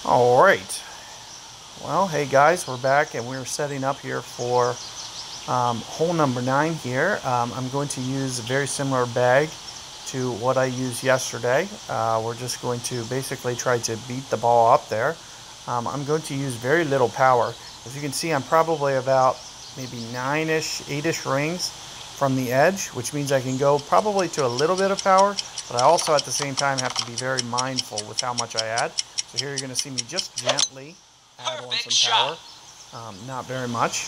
All right. Well, hey guys, we're back and we're setting up here for hole number 9 here. I'm going to use a very similar bag to what I used yesterday. We're just going to basically try to beat the ball up there. I'm going to use very little power. As you can see, I'm probably about maybe 9-ish, 8-ish rings from the edge, which means I can go probably to a little bit of power, but I also at the same time have to be very mindful with how much I add. So here you're going to see me just gently add on some power, not very much.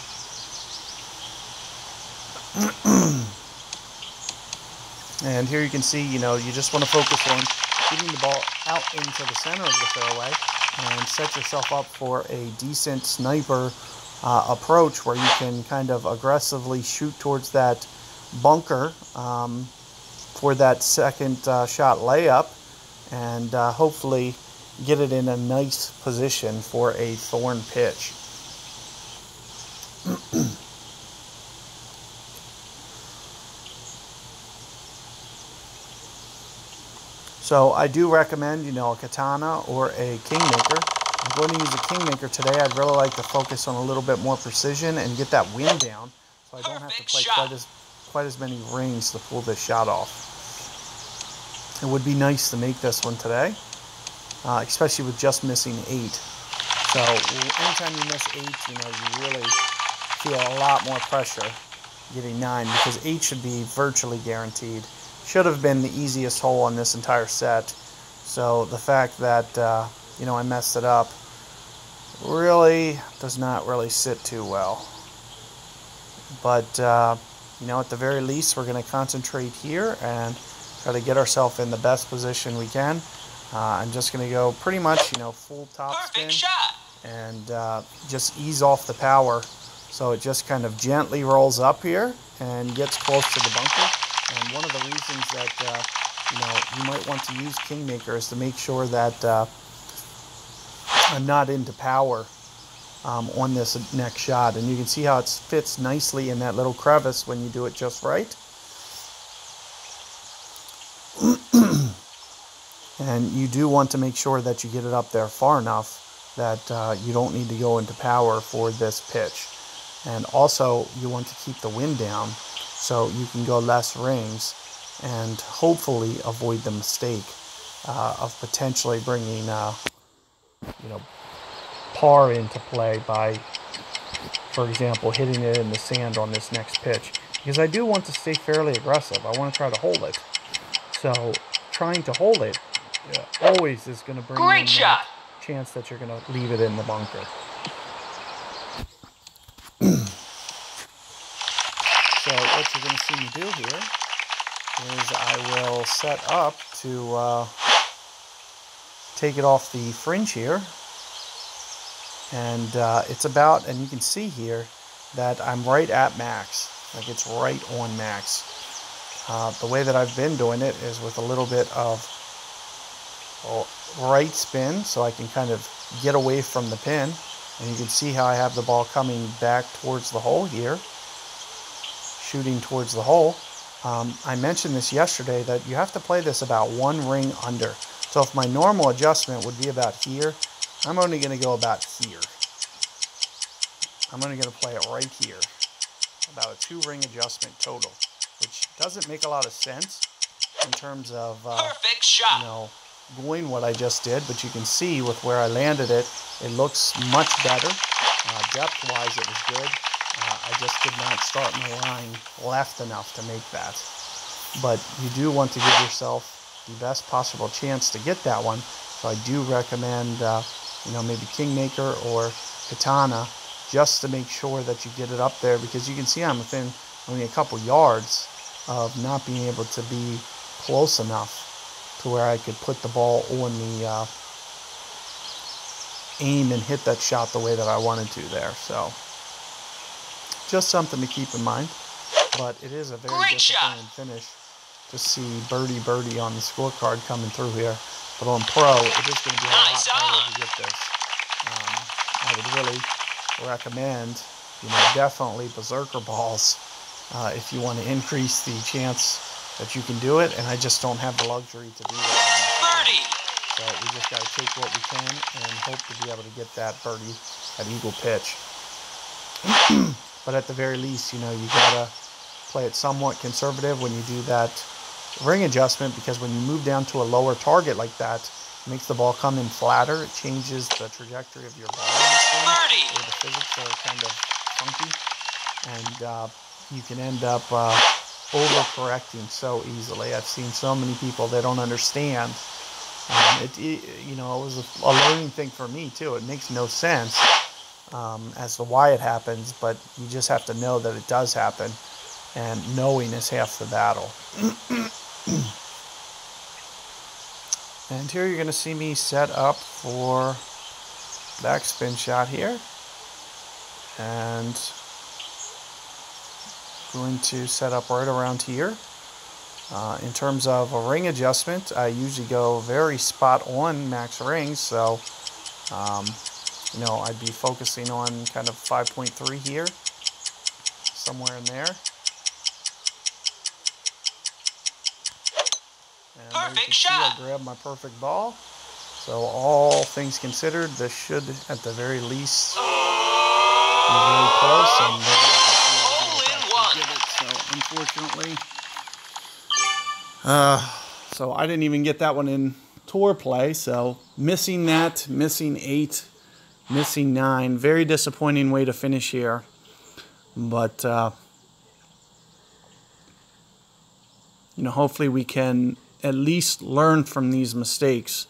And here you can see, you just want to focus on getting the ball out into the center of the fairway and set yourself up for a decent sniper approach where you can kind of aggressively shoot towards that bunker for that second shot layup and hopefully get it in a nice position for a thorn pitch. So I do recommend, a katana or a kingmaker. I'm going to use a kingmaker today. I'd really like to focus on a little bit more precision and get that wind down so I don't have to play quite as many rings to pull this shot off. It would be nice to make this one today, especially with just missing 8. So anytime you miss 8, you really feel a lot more pressure getting 9 because 8 should be virtually guaranteed. Should have been the easiest hole on this entire set. So the fact that, I messed it up really does not really sit too well. But, at the very least, we're going to concentrate here and try to get ourselves in the best position we can. I'm just going to go pretty much, full top spin and just ease off the power so it just kind of gently rolls up here and gets close to the bunker. And one of the reasons that, you might want to use Kingmaker is to make sure that I'm not into power on this next shot. And you can see how it fits nicely in that little crevice when you do it just right. And you do want to make sure that you get it up there far enough that you don't need to go into power for this pitch. And also, you want to keep the wind down so you can go less rings and hopefully avoid the mistake of potentially bringing, par into play by, for example, hitting it in the sand on this next pitch. Because I do want to stay fairly aggressive. I want to try to hold it. So trying to hold it always is going to bring in that chance that you're going to leave it in the bunker. So what you're going to see me do here is I will set up to take it off the fringe here. And it's about, and you can see here that I'm right at max. Like it's right on max. The way that I've been doing it is with a little bit of right spin so I can kind of get away from the pin. And you can see how I have the ball coming back towards the hole here. Shooting towards the hole. I mentioned this yesterday that you have to play this about 1 ring under. So if my normal adjustment would be about here, I'm only going to go about here. I'm only going to play it right here. About a 2-ring adjustment total, which doesn't make a lot of sense in terms of going what I just did, but you can see with where I landed it, it looks much better. Depth-wise, it was good. I just did not start my line left enough to make that. But you do want to give yourself the best possible chance to get that one. So I do recommend, maybe Kingmaker or Katana just to make sure that you get it up there, because you can see I'm within only a couple yards of not being able to be close enough to where I could put the ball on the aim and hit that shot the way that I wanted to there. So just something to keep in mind, but it is a very disappointing finish to see birdie on the scorecard coming through here. But on pro, it is going to be a lot harder to get this. I would really recommend, definitely berserker balls if you want to increase the chance that you can do it. And I just don't have the luxury to do that. So we just got to take what we can and hope to be able to get that birdie at eagle pitch. But at the very least, you know, you got to play it somewhat conservative when you do that ring adjustment, because when you move down to a lower target like that, it makes the ball come in flatter. It changes the trajectory of your ball. Where the physics are kind of funky, and you can end up overcorrecting so easily. I've seen so many people that don't understand. You know, it was a learning thing for me too. It makes no sense as to why it happens, but you just have to know that it does happen, and knowing is half the battle. And here you're going to see me set up for backspin shot here, and going to set up right around here. In terms of a ring adjustment, I usually go very spot on max rings, so you know, I'd be focusing on kind of 5.3 here, somewhere in there. And perfect shot. I grabbed my perfect ball. So all things considered, this should at the very least be very close. And so unfortunately, so I didn't even get that one in tour play. So missing that, missing 8, missing 9. Very disappointing way to finish here. But you know, hopefully we can at least learn from these mistakes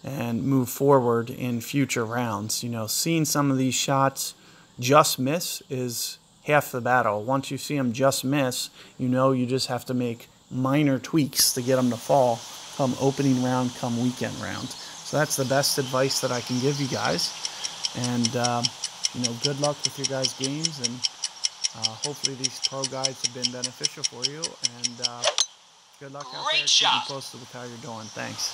and move forward in future rounds. You know, seeing some of these shots just miss is half the battle. Once you see them just miss, you know you just have to make minor tweaks to get them to fall come opening round, come weekend round. So that's the best advice that I can give you guys. And, you know, good luck with your guys' games, and hopefully these pro guides have been beneficial for you. And good luck out there. Keep me posted with how you're doing. Thanks.